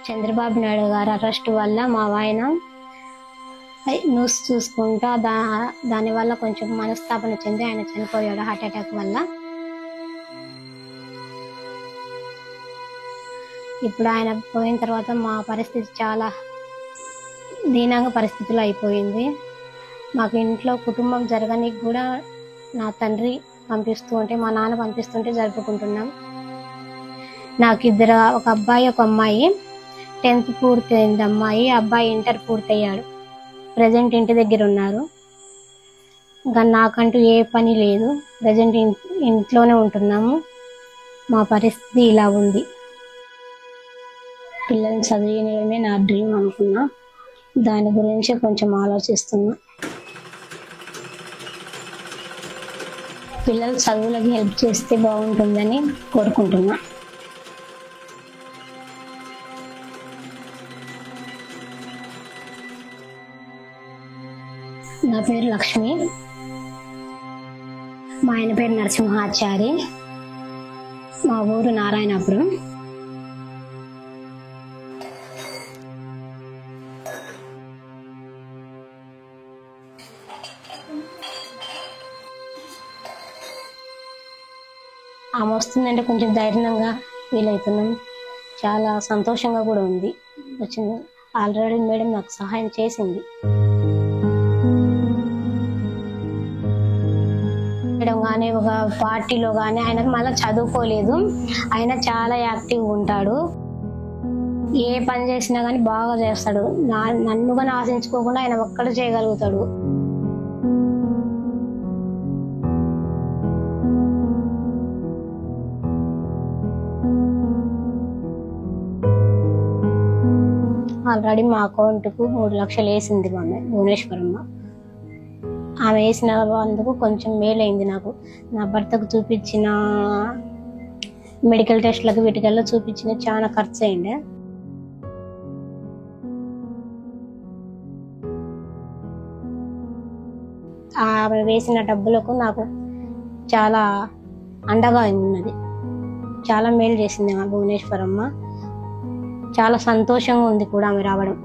చంద్రబాబు నాయుడు గారు అరెస్ట్ వల్ల మా ఆయన న్యూస్ చూసుకుంటా దానివల్ల కొంచెం మనస్తాపన చెంది ఆయన చనిపోయాడు హార్ట్ అటాక్ వల్ల. ఇప్పుడు ఆయన పోయిన తర్వాత మా పరిస్థితి చాలా దీనంగా పరిస్థితులు అయిపోయింది. మాకు ఇంట్లో కుటుంబం జరగడానికి కూడా నా తండ్రి పంపిస్తూ ఉంటే, మా నాన్న పంపిస్తుంటే జరుపుకుంటున్నాం. నాకు ఒక అబ్బాయి ఒక అమ్మాయి. 10th పూర్తయింది అమ్మాయి, అబ్బాయి ఇంటర్ పూర్తయ్యాడు. ప్రజెంట్ ఇంటి దగ్గర ఉన్నారు. ఇంకా నాకంటూ ఏ పని లేదు. ప్రజెంట్ ఇంట్లోనే ఉంటున్నాము. మా పరిస్థితి ఇలా ఉంది. పిల్లల్ని చదివించడమే నా డ్రీమ్ అనుకున్నా. దాని గురించి కొంచెం ఆలోచిస్తున్నా. పిల్లలు చదువులకి హెల్ప్ చేస్తే బాగుంటుందని కోరుకుంటున్నా. నా పేరు లక్ష్మి. మా ఆయన పేరు నరసింహాచారి. మా ఊరు నారాయణపురం. ఆమె వస్తుందంటే కొంచెం ధైర్యంగా ఫీల్ అవుతున్నాం. చాలా సంతోషంగా కూడా ఉంది. వచ్చింది ఆల్రెడీ మేడం నాకు సహాయం చేసింది. కానీ ఒక పార్టీలో కానీ ఆయన మళ్ళీ చదువుకోలేదు. ఆయన చాలా యాక్టివ్గా ఉంటాడు. ఏ పని చేసినా కానీ బాగా చేస్తాడు. నన్ను కానీ ఆశించుకోకుండా ఆయన ఒక్కడు చేయగలుగుతాడు. ఆల్రెడీ మా అకౌంట్కు 3 లక్షలు వేసింది మా భువనేశ్వరమ్మ. ఆమె వేసిన అందుకు కొంచెం మేలైంది నాకు. నా భర్తకు చూపించిన మెడికల్ టెస్ట్లకు వీటికల్లా చూపించిన చాలా ఖర్చు అయింది. ఆమె వేసిన డబ్బులకు నాకు చాలా అండగా ఉన్నది. చాలా మేలు చేసింది మా భువనేశ్వరమ్మ. చాలా సంతోషంగా ఉంది కూడా ఆమె రావడం.